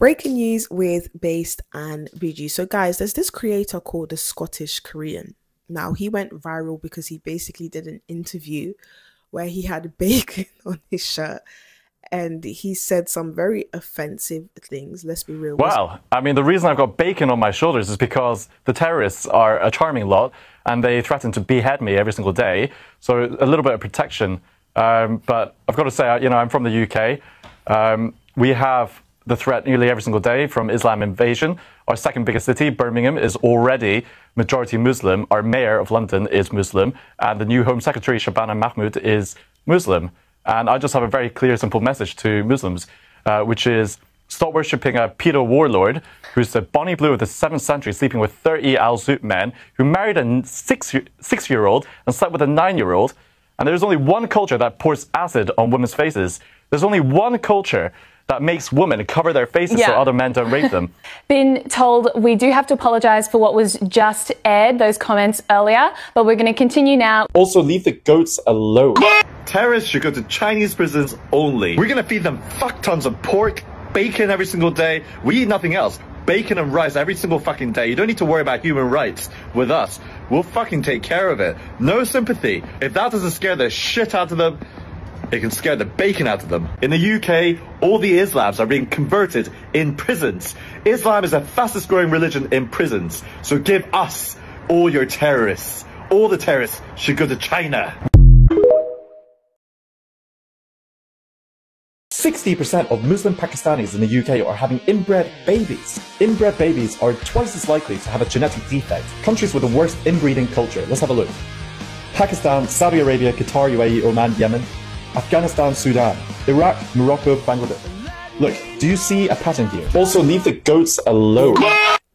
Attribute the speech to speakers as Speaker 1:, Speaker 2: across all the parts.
Speaker 1: Breaking news with Based and BG. So guys, there's this creator called the Scottish Korean. Now he went viral because he basically did an interview where he had bacon on his shirt and he said some very offensive things. Let's be real.
Speaker 2: Well, I mean, the reason I've got bacon on my shoulders is because the terrorists are a charming lot and they threaten to behead me every single day. So a little bit of protection. But I've got to say, I'm from the UK. We have the threat nearly every single day from Islam invasion. Our second biggest city, Birmingham, is already majority Muslim. Our mayor of London is Muslim. And the new Home Secretary, Shabana Mahmood, is Muslim. And I just have a very clear, simple message to Muslims, which is stop worshipping a pedo warlord who's the Bonnie Blue of the 7th century, sleeping with 30 Al Zoot men, who married a six-year-old and slept with a 9-year-old. And there's only one culture that pours acid on women's faces. There's only one culture that makes women cover their faces so other men don't rape them.
Speaker 3: Been told we do have to apologise for what was just aired, those comments earlier, but we're going to continue now.
Speaker 4: Also, leave the goats alone.
Speaker 5: Terrorists should go to Chinese prisons only. We're going to feed them fuck tons of pork, bacon every single day. We eat nothing else. Bacon and rice every single fucking day. You don't need to worry about human rights with us. We'll fucking take care of it. No sympathy. If that doesn't scare the shit out of them, it can scare the bacon out of them. In the UK, all the Islams are being converted in prisons. Islam is the fastest growing religion in prisons. So give us all your terrorists. All the terrorists should go to China.
Speaker 4: 60% of Muslim Pakistanis in the UK are having inbred babies. Inbred babies are twice as likely to have a genetic defect. Countries with the worst inbreeding culture. Let's have a look. Pakistan, Saudi Arabia, Qatar, UAE, Oman, Yemen, Afghanistan, Sudan, Iraq, Morocco, Bangladesh. Look, do you see a pattern here? Also, leave the goats alone.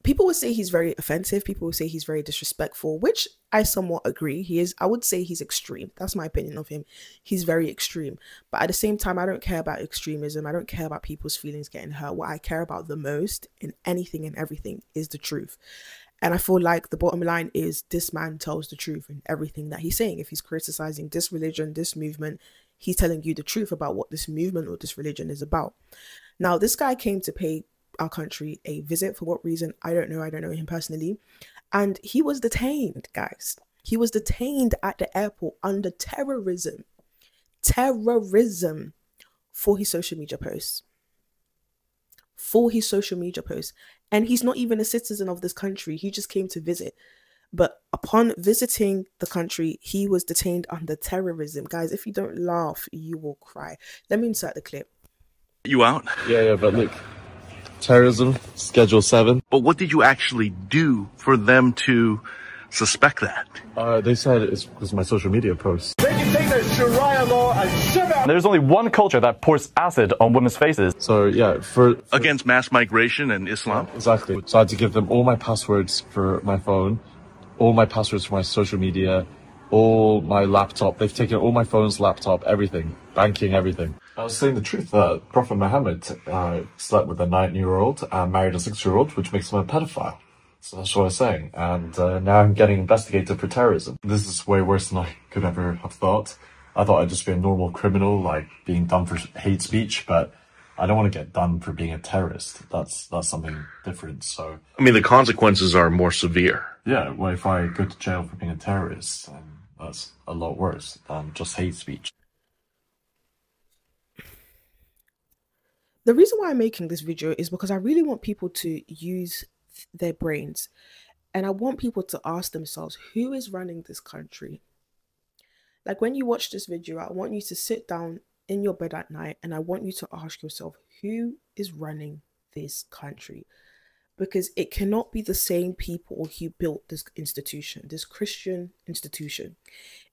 Speaker 1: People would say he's very offensive. People would say he's very disrespectful, which I somewhat agree. He is. I would say he's extreme. That's my opinion of him. He's very extreme. But at the same time, I don't care about extremism. I don't care about people's feelings getting hurt. What I care about the most in anything and everything is the truth. And I feel like the bottom line is this man tells the truth in everything that he's saying. If he's criticizing this religion, this movement, he's telling you the truth about what this movement or this religion is about. Now, this guy came to pay our country a visit. For what reason? I don't know. I don't know him personally. And he was detained, guys. He was detained at the airport under terrorism. Terrorism for his social media posts. For his social media posts. And he's not even a citizen of this country. He just came to visit. But upon visiting the country, he was detained under terrorism. Guys, if you don't laugh, you will cry. Let me insert the clip.
Speaker 5: You out?
Speaker 4: Yeah, but look. Terrorism, Schedule 7.
Speaker 5: But what did you actually do for them to suspect that?
Speaker 4: They said it's because of my social media posts.
Speaker 5: They can take the Sharia law and shove it.
Speaker 2: There's only one culture that pours acid on women's faces.
Speaker 4: So yeah, for
Speaker 5: Against mass migration and Islam?
Speaker 4: Yeah, exactly. So I had to give them all my passwords for my phone, all my passwords for my social media, all my laptop. They've taken all my phone's laptop, everything, banking, everything. I was saying the truth that Prophet Muhammad slept with a 9-year-old and married a 6-year-old, which makes him a pedophile. So that's what I was saying. And now I'm getting investigated for terrorism. This is way worse than I could ever have thought. I thought I'd just be a normal criminal, like being done for hate speech, but I don't want to get done for being a terrorist. That's something different. So
Speaker 5: I mean, the consequences are more severe.
Speaker 4: yeah, well, if I go to jail for being a terrorist, that's a lot worse than just hate speech.
Speaker 1: The reason why I'm making this video is because I really want people to use their brains. And I want people to ask themselves, who is running this country? Like when you watch this video, I want you to sit down in your bed at night and I want you to ask yourself, who is running this country? Because it cannot be the same people who built this institution, this Christian institution.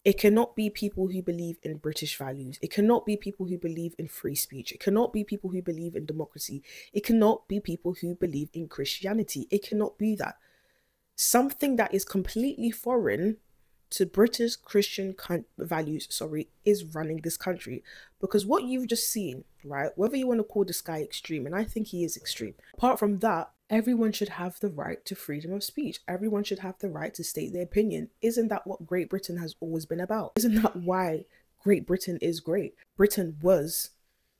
Speaker 1: It cannot be people who believe in British values. It cannot be people who believe in free speech. It cannot be people who believe in democracy. It cannot be people who believe in Christianity. It cannot be that. Something that is completely foreign to British Christian values, is running this country. Because what you've just seen, right, whether you want to call this guy extreme, and I think he is extreme, apart from that, everyone should have the right to freedom of speech. Everyone should have the right to state their opinion. Isn't that what Great Britain has always been about? Isn't that why Great Britain is great? Britain was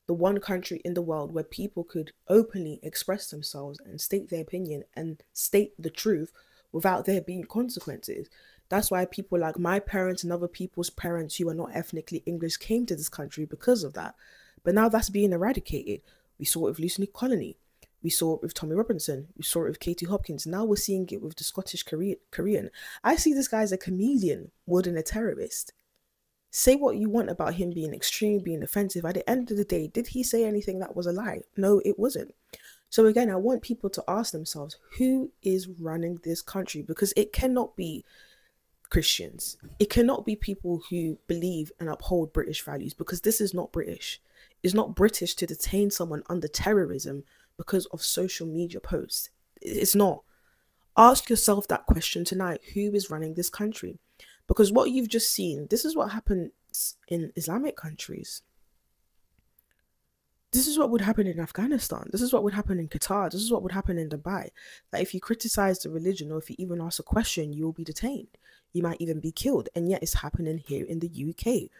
Speaker 1: the the one country in the world where people could openly express themselves and state their opinion and state the truth without there being consequences. That's why people like my parents and other people's parents who are not ethnically English came to this country because of that. But now that's being eradicated. We saw it with Lucy Colony. We saw it with Tommy Robinson. We saw it with Katie Hopkins. Now we're seeing it with the Scottish Korean. I see this guy as a comedian more than a terrorist. Say what you want about him being extreme, being offensive. At the end of the day, did he say anything that was a lie? No, it wasn't. So again, I want people to ask themselves, who is running this country? Because it cannot be Christians. It cannot be people who believe and uphold British values, because this is not British. It's not British to detain someone under terrorism because of social media posts. It's not. Ask yourself that question tonight. Who is running this country? Because what you've just seen, this is what happens in Islamic countries. This is what would happen in Afghanistan. This is what would happen in Qatar. This is what would happen in Dubai. That if you criticize the religion or if you even ask a question, you will be detained. You might even be killed. And yet it's happening here in the UK.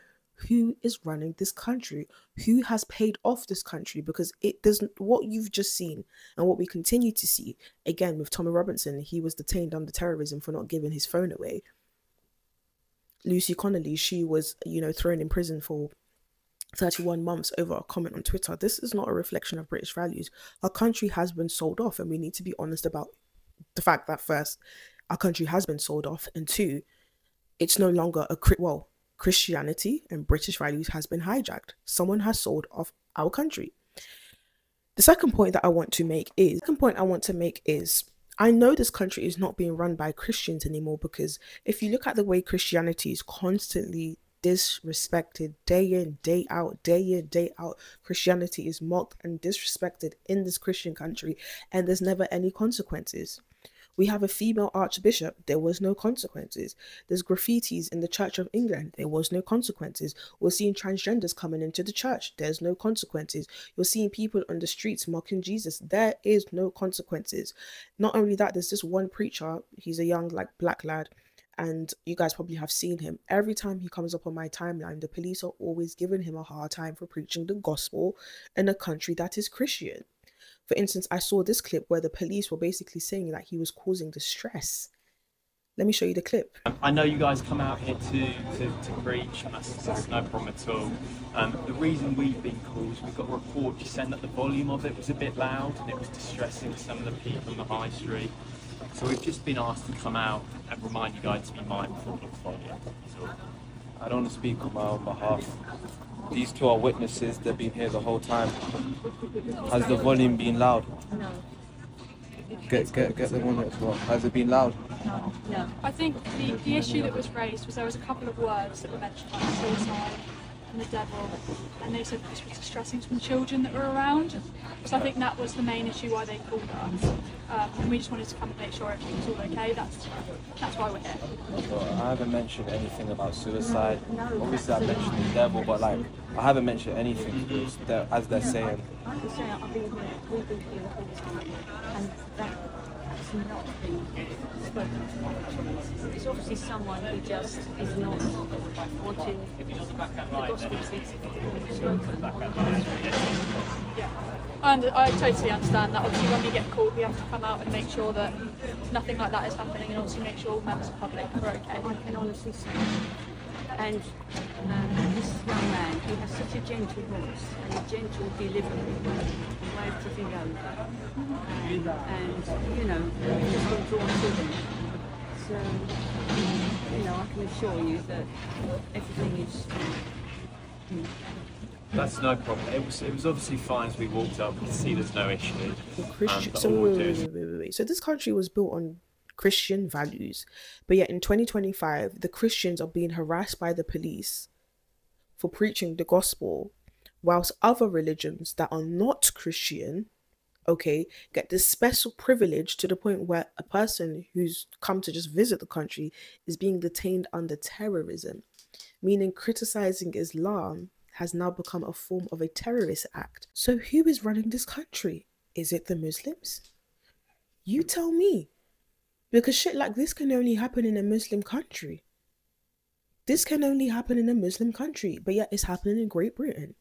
Speaker 1: Who is running this country? Who has paid off this country? Because it doesn't, what you've just seen and what we continue to see, again, with Tommy Robinson, he was detained under terrorism for not giving his phone away. Lucy Connolly, she was, thrown in prison for 31 months over a comment on Twitter. This is not a reflection of British values. Our country has been sold off, and we need to be honest about the fact that, first, our country has been sold off, and two, it's no longer Christianity and British values has been hijacked. Someone has sold off our country. The second point I want to make is I know this country is not being run by Christians anymore, because if you look at the way Christianity is constantly disrespected day in, day out, Christianity is mocked and disrespected in this Christian country, and there's never any consequences. We have a female archbishop, there was no consequences. There's graffitis in the Church of England, there was no consequences. We're seeing transgenders coming into the church, there's no consequences. You're seeing people on the streets mocking Jesus, there is no consequences. Not only that, there's this one preacher, he's a young black lad, and you guys probably have seen him. Every time he comes up on my timeline, the police are always giving him a hard time for preaching the gospel in a country that is Christian. For instance, I saw this clip where the police were basically saying that he was causing distress. Let me show you the clip.
Speaker 6: I know you guys come out here to preach, and that's no problem at all. The reason we've been called is we've got a report just saying that the volume of it was a bit loud and it was distressing some of the people on the high street. So we've just been asked to come out and remind you guys to be mindful of the volume. So
Speaker 7: I don't want to speak on my own behalf. These two are witnesses, they've been here the whole time. Has the volume been loud?
Speaker 8: No.
Speaker 7: Get the one as well. Has it been loud?
Speaker 8: No. No.
Speaker 9: I think the issue that was raised was there was a couple of words that were mentioned, like suicide and the devil, and they said this was distressing to the children that were around. So I think that was the main issue why they called us. And we just wanted to come and make sure everything was all okay. That's why we're here.
Speaker 7: Well, I haven't mentioned anything about suicide. Obviously I mentioned the devil, but I haven't mentioned anything as they're saying.
Speaker 8: I'm just saying, we've been here the whole time, and that's not been spoken to. It's obviously someone who just is not wanting the gospel to be spoken on.
Speaker 9: Yeah. And I totally understand that. Obviously, when we get called, we have to come out and make sure that nothing like that is happening, and obviously make sure all members of the public are okay.
Speaker 8: I can honestly say. And this young man, he has such a gentle voice and a gentle delivery, way of tipping over. And just been drawn to him. So, I can assure you that everything is.
Speaker 6: that's no problem. It was obviously fine as we walked up. We could see there's no issue.
Speaker 1: Wait. So this country was built on Christian values, but yet in 2025 the Christians are being harassed by the police for preaching the gospel, whilst other religions that are not Christian get this special privilege to the point where a person who's come to just visit the country is being detained under terrorism, meaning criticizing Islam has now become a form of a terrorist act. So who is running this country? Is it the Muslims? You tell me. Because shit like this can only happen in a Muslim country. This can only happen in a Muslim country, but yet it's happening in Great Britain.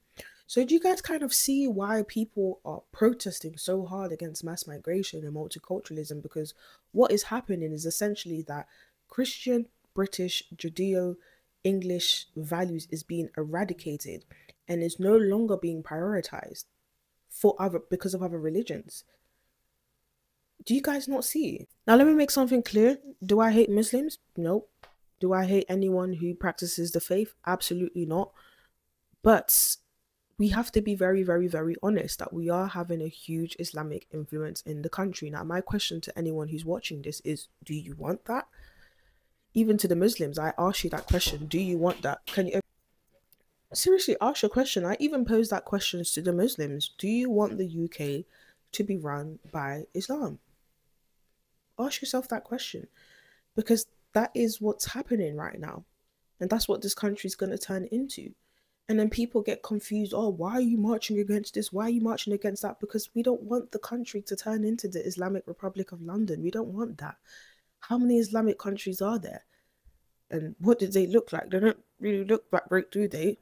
Speaker 1: So do you guys kind of see why people are protesting so hard against mass migration and multiculturalism? Because what is happening is essentially that Christian, British, Judeo, English values is being eradicated and is no longer being prioritized because of other religions. Do you guys not see? Now let me make something clear. Do I hate Muslims? Nope. Do I hate anyone who practices the faith? Absolutely not. But we have to be very, very, very honest that we are having a huge Islamic influence in the country. Now, my question to anyone who's watching this is, do you want that? Even to the Muslims, I ask you that question. Do you want that? Can you seriously ask your question? I even pose that question to the Muslims. Do you want the UK to be run by Islam? Ask yourself that question, because that is what's happening right now. And that's what this country is going to turn into. And then people get confused. Oh, why are you marching against this? Why are you marching against that? Because we don't want the country to turn into the Islamic Republic of London. We don't want that. How many Islamic countries are there? And what did they look like? They don't really look that great, do they?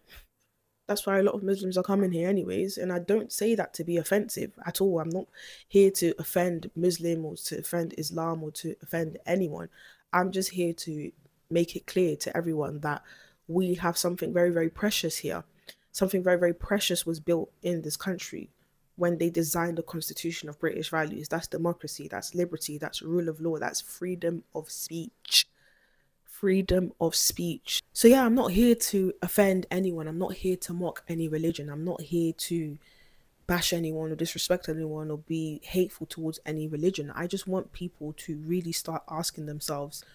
Speaker 1: That's why a lot of Muslims are coming here anyways. And I don't say that to be offensive at all. I'm not here to offend Muslim or to offend Islam or to offend anyone. I'm just here to make it clear to everyone that we have something very, very precious here. Something very, very precious was built in this country when they designed the constitution of British values. That's democracy, that's liberty, that's rule of law, that's freedom of speech. Freedom of speech. So yeah, I'm not here to offend anyone. I'm not here to mock any religion. I'm not here to bash anyone or disrespect anyone or be hateful towards any religion. I just want people to really start asking themselves,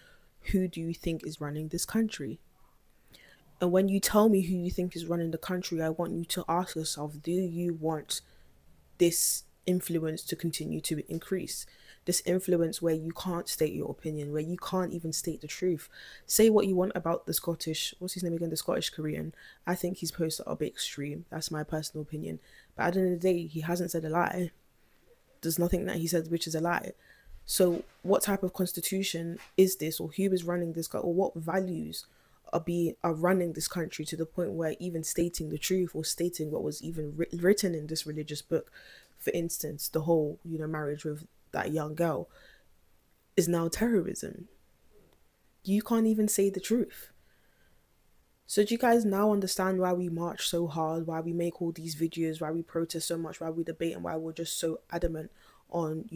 Speaker 1: who do you think is running this country? And when you tell me who you think is running the country, I want you to ask yourself, do you want this influence to continue to increase? This influence where you can't state your opinion, where you can't even state the truth. Say what you want about the Scottish, what's his name again, the Scottish Korean. I think his posts are a bit extreme. That's my personal opinion. But at the end of the day, he hasn't said a lie. There's nothing that he said which is a lie. So what type of constitution is this, or who is running this, or what values are running this country to the point where even stating the truth or stating what was even written in this religious book, for instance, the whole, marriage with that young girl, is now terrorism. You can't even say the truth. So do you guys now understand why we march so hard, why we make all these videos, why we protest so much, why we debate, and why we're just so adamant on,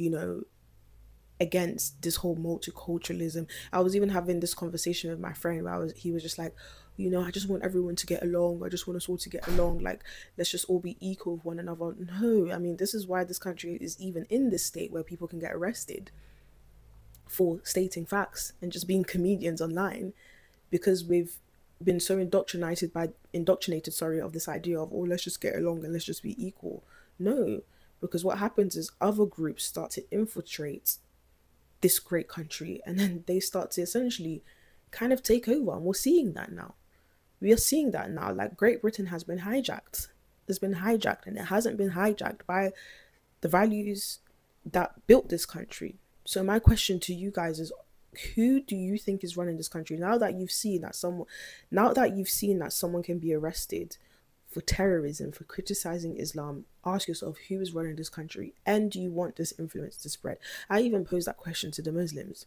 Speaker 1: against this whole multiculturalism? I was even having this conversation with my friend where he was just like, I just want everyone to get along. I just want us all to get along. Like, let's just all be equal with one another. No, I mean, this is why this country is even in this state where people can get arrested for stating facts and just being comedians online, because we've been so indoctrinated of this idea of, oh, let's just get along and let's just be equal. No, because what happens is other groups start to infiltrate this great country, and then they start to essentially kind of take over. And we're seeing that now. We are seeing that now. Like, Great Britain has been hijacked. It's been hijacked, and it hasn't been hijacked by the values that built this country. So my question to you guys is, who do you think is running this country? Now that you've seen that someone can be arrested for terrorism, for criticizing Islam, ask yourself, who is running this country, and do you want this influence to spread? I even posed that question to the Muslims.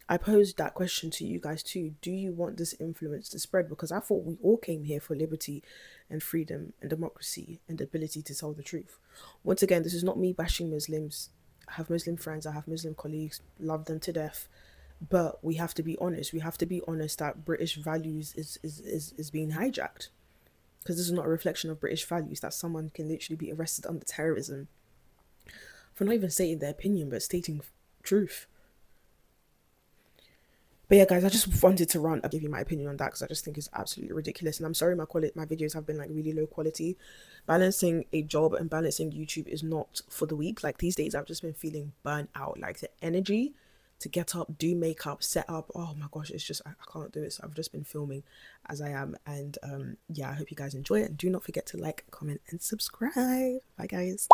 Speaker 1: I posed that question to you guys too. Do you want this influence to spread? Because I thought we all came here for liberty and freedom and democracy and the ability to tell the truth. Once again, this is not me bashing Muslims. I have Muslim friends, I have Muslim colleagues, love them to death. But we have to be honest. We have to be honest that British values is being hijacked. Because this is not a reflection of British values, that someone can literally be arrested under terrorism for not even stating their opinion, but stating truth. But yeah, guys, I just wanted to rant. I'll give you my opinion on that because I just think it's absolutely ridiculous. And I'm sorry my videos have been like really low quality. Balancing a job and balancing YouTube is not for the weak. Like, these days I've just been feeling burnt out. Like, the energy to get up, do makeup, set up, oh my gosh, it's just, I can't do it. So I've just been filming as I am. And yeah, I hope you guys enjoy it. And do not forget to like, comment, and subscribe. Bye, guys.